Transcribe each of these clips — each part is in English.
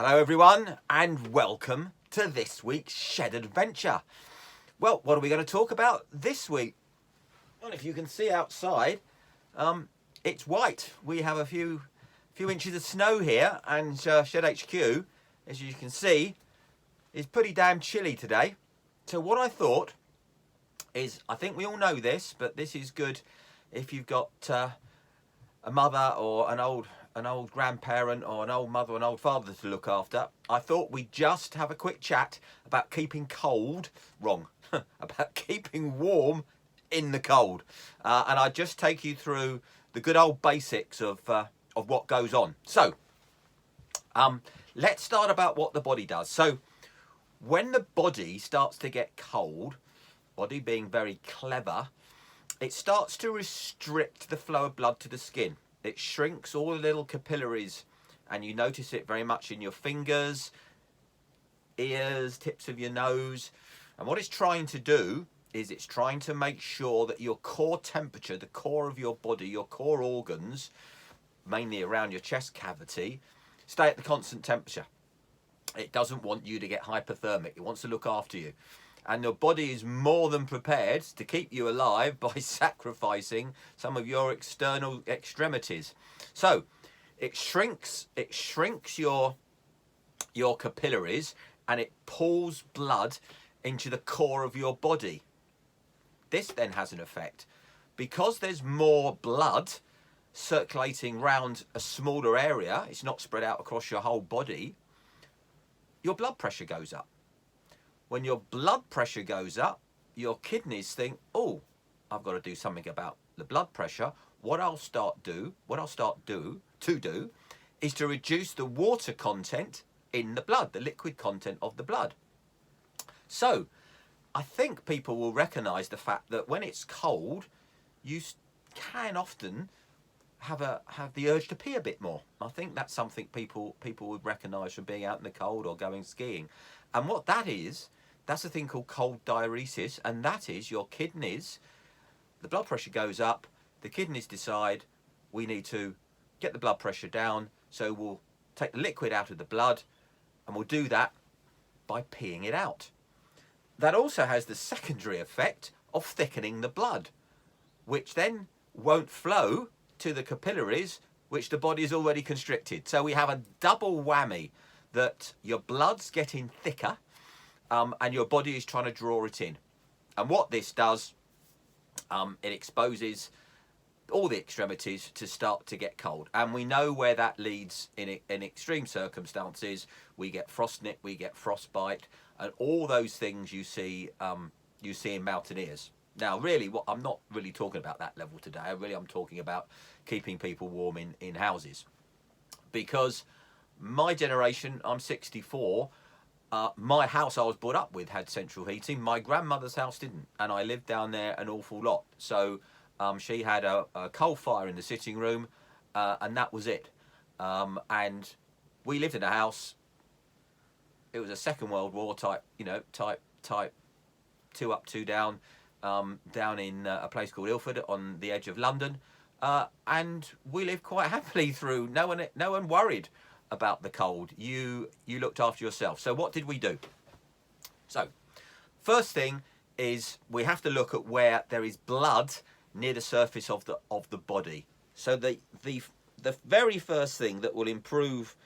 Hello everyone and welcome to this week's Shed Adventure. Well, what are we going to talk about this week? Well, if you can see outside, it's white. We have a few inches of snow here, and Shed HQ, as you can see, is pretty damn chilly today. So what I thought is, I think we all know this, but this is good if you've got a mother or an old grandparent or an old mother or an old father to look after. I thought we'd just have a quick chat about keeping cold, about keeping warm in the cold. And I'd just take you through the good old basics of what goes on. So, let's start about what the body does. So, when the body starts to get cold, body being very clever, it starts to restrict the flow of blood to the skin. It shrinks all the little capillaries, and you notice it very much in your fingers, ears, tips of your nose. And what it's trying to do is it's trying to make sure that your core temperature, the core of your body, your core organs, mainly around your chest cavity, stay at the constant temperature. It doesn't want you to get hypothermic. It wants to look after you. And your body is more than prepared to keep you alive by sacrificing some of your external extremities. So it shrinks your capillaries, and it pulls blood into the core of your body. This then has an effect. Because there's more blood circulating around a smaller area, it's not spread out across your whole body, your blood pressure goes up. When your blood pressure goes up, your kidneys think, oh, I've got to do something about the blood pressure. What I'll start to do is to reduce the water content in the blood, the liquid content of the blood. So I think people will recognise the fact that when it's cold, you can often have the urge to pee a bit more. I think that's something people would recognise from being out in the cold or going skiing. And what that is, that's a thing called cold diuresis, and that is your kidneys, the blood pressure goes up, the kidneys decide we need to get the blood pressure down, so we'll take the liquid out of the blood, and we'll do that by peeing it out. That also has the secondary effect of thickening the blood, which then won't flow to the capillaries, which the body is already constricted. So we have a double whammy, that your blood's getting thicker, and your body is trying to draw it in. And what this does, it exposes all the extremities to start to get cold. And we know where that leads in extreme circumstances. We get frostnip, we get frostbite, and all those things you see in mountaineers. Now, really, what I'm not really talking about that level today. I'm talking about keeping people warm in houses. Because my generation, I'm 64, my house I was brought up with had central heating. My grandmother's house didn't, and I lived down there an awful lot. So she had a coal fire in the sitting room, and that was it. And we lived in a house. It was a Second World War type 2 up, 2 down, down in a place called Ilford on the edge of London, and we lived quite happily through. No one worried about the cold. You looked after yourself. So what did we do? So first thing is we have to look at where there is blood near the surface of the body. So the very first thing that will improve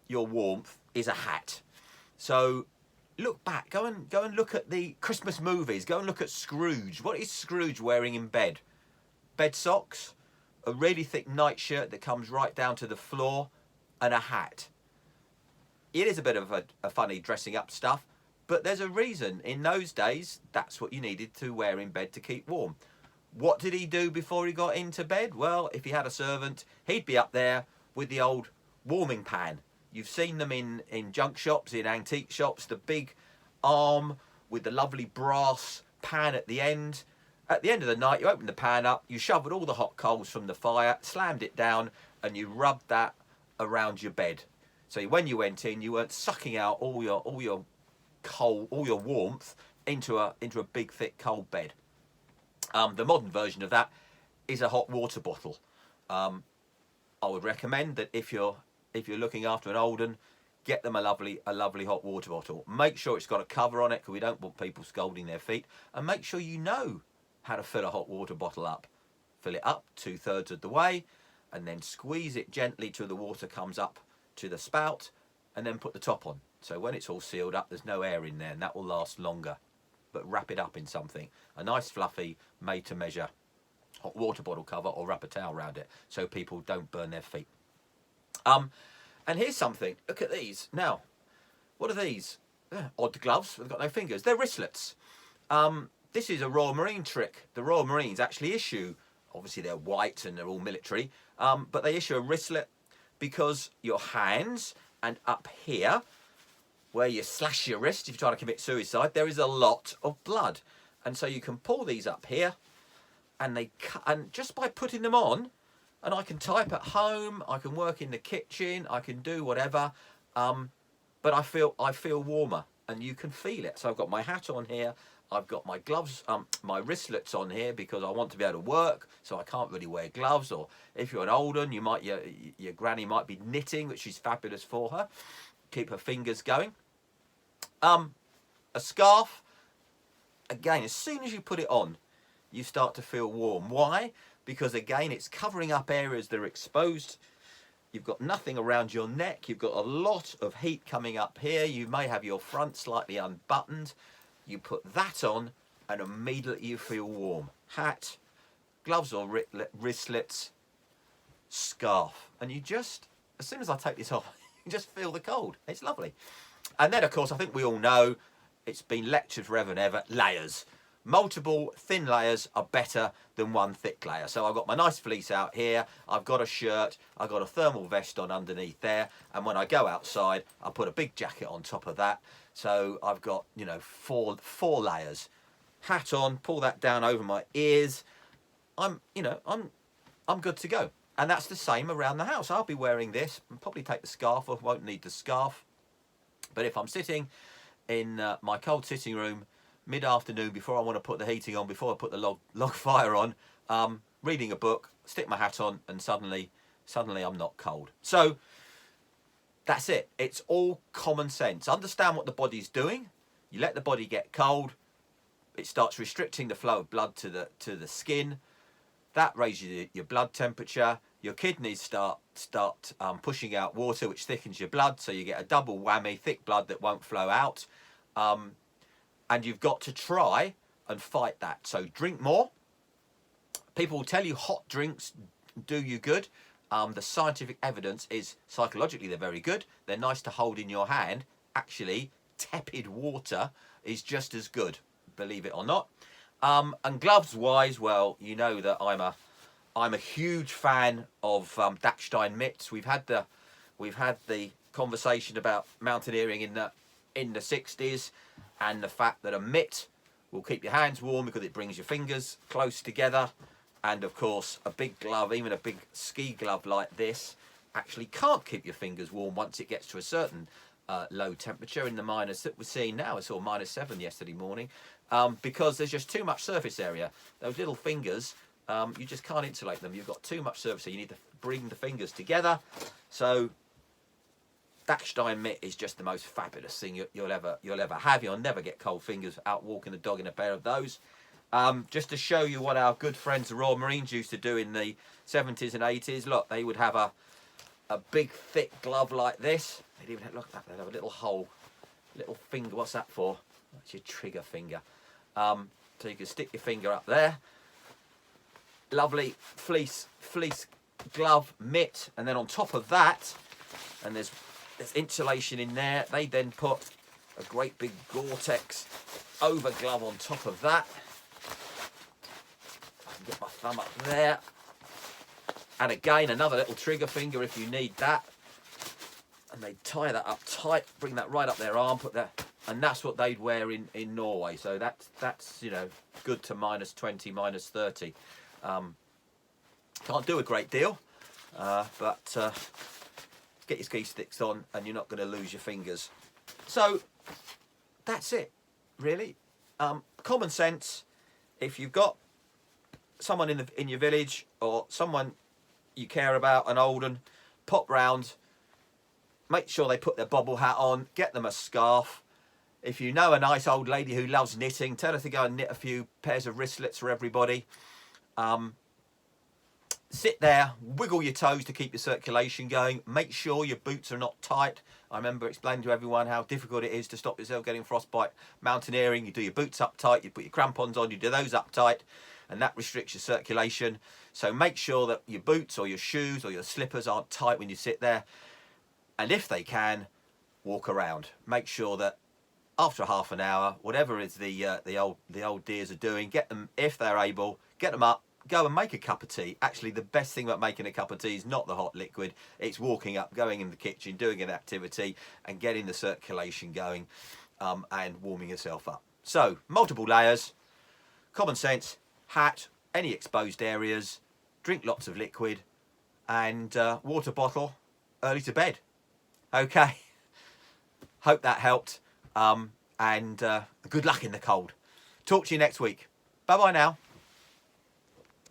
your warmth is a hat. So look back, go and look at the Christmas movies. Go and look at Scrooge. What is Scrooge wearing in bed? Bed socks, a really thick nightshirt that comes right down to the floor, and a hat. It is a bit of a funny dressing up stuff, but there's a reason. In those days, that's what you needed to wear in bed to keep warm. What did he do before he got into bed? Well, if he had a servant, he'd be up there with the old warming pan. You've seen them in junk shops, in antique shops, the big arm with the lovely brass pan at the end. At the end of the night, you opened the pan up, you shoveled all the hot coals from the fire, slammed it down, and you rubbed that around your bed. So when you went in, you weren't sucking out all your coal, all your warmth into a big thick cold bed. The modern version of that is a hot water bottle. I would recommend that if you're looking after an old un, get them a lovely hot water bottle. Make sure it's got a cover on it, because we don't want people scalding their feet. And make sure you know how to fill a hot water bottle up. Fill it up 2/3 of the way, and then squeeze it gently till the water comes up to the spout, and then put the top on. So when it's all sealed up, there's no air in there, and that will last longer. But wrap it up in something, a nice fluffy, made to measure hot water bottle cover, or wrap a towel around it so people don't burn their feet. And here's something, look at these. Now, what are these? Odd gloves, they've got no fingers. They're wristlets. This is a Royal Marine trick. The Royal Marines actually issue, obviously they're white and they're all military, but they issue a wristlet because your hands and up here, where you slash your wrist if you're trying to commit suicide, there is a lot of blood. And so you can pull these up here, and they cut, and just by putting them on, and I can type at home, I can work in the kitchen, I can do whatever, but I feel warmer, and you can feel it. So I've got my hat on here, I've got my gloves, my wristlets on here because I want to be able to work, so I can't really wear gloves. Or if you're an old one, your granny might be knitting, which is fabulous for her, keep her fingers going. A scarf, again, as soon as you put it on, you start to feel warm. Why? Because again, it's covering up areas that are exposed. You've got nothing around your neck. You've got a lot of heat coming up here. You may have your front slightly unbuttoned. You put that on and immediately you feel warm. Hat, gloves or wristlets, scarf. And you just, as soon as I take this off, you just feel the cold. It's lovely. And then, of course, I think we all know, it's been lectured forever and ever, layers. Multiple thin layers are better than one thick layer. So I've got my nice fleece out here, I've got a shirt, I've got a thermal vest on underneath there, and when I go outside, I put a big jacket on top of that. So I've got, you know, four layers. Hat on, pull that down over my ears. I'm good to go. And that's the same around the house. I'll be wearing this, and probably take the scarf off, won't need the scarf. But if I'm sitting in my cold sitting room, mid-afternoon, before I want to put the heating on, before I put the log fire on, reading a book, stick my hat on, and suddenly I'm not cold. So that's it. It's all common sense. Understand what the body's doing. You let the body get cold, it starts restricting the flow of blood to the skin. That raises your blood temperature. Your kidneys start pushing out water, which thickens your blood, so you get a double whammy, thick blood that won't flow out. And you've got to try and fight that. So drink more. People will tell you hot drinks do you good. The scientific evidence is psychologically they're very good. They're nice to hold in your hand. Actually, tepid water is just as good, believe it or not. And gloves wise, well, you know that I'm a huge fan of Dachstein mitts. We've had the conversation about mountaineering in the 60s, and the fact that a mitt will keep your hands warm because it brings your fingers close together. And of course, a big glove, even a big ski glove like this, actually can't keep your fingers warm once it gets to a certain low temperature. In the minus that we're seeing now, I saw -7 yesterday morning, because there's just too much surface area. Those little fingers, you just can't insulate them. You've got too much surface, so you need to bring the fingers together. So Dachstein mitt is just the most fabulous thing you'll ever have. You'll never get cold fingers out walking the dog in a pair of those. Just to show you what our good friends the Royal Marines used to do in the 70s and 80s. Look, they would have a big thick glove like this. They'd even have, look at that, they'd have a little hole, little finger. What's that for? That's your trigger finger. So you can stick your finger up there. Lovely fleece glove mitt, and then on top of that, and there's insulation in there, they then put a great big Gore-Tex over glove on top of that. I can get my thumb up there, and again another little trigger finger if you need that, and they tie that up tight, bring that right up their arm, put that, and that's what they'd wear in Norway. So that's you know, good to -20, -30. Can't do a great deal, but get your ski sticks on and you're not going to lose your fingers. So that's it, really. Common sense. If you've got someone in your village or someone you care about, an old one, pop round, make sure they put their bobble hat on, get them a scarf. If you know a nice old lady who loves knitting, tell her to go and knit a few pairs of wristlets for everybody. Sit there, wiggle your toes to keep your circulation going. Make sure your boots are not tight. I remember explaining to everyone how difficult it is to stop yourself getting frostbite mountaineering. You do your boots up tight, you put your crampons on, you do those up tight, and that restricts your circulation. So make sure that your boots or your shoes or your slippers aren't tight when you sit there. And if they can, walk around. Make sure that after half an hour, whatever is the old dears are doing, get them, if they're able, get them up, go and make a cup of tea. Actually, the best thing about making a cup of tea is not the hot liquid. It's walking up, going in the kitchen, doing an activity and getting the circulation going and warming yourself up. So, multiple layers, common sense, hat, any exposed areas, drink lots of liquid and water bottle, early to bed. Okay, hope that helped and good luck in the cold. Talk to you next week. Bye-bye now.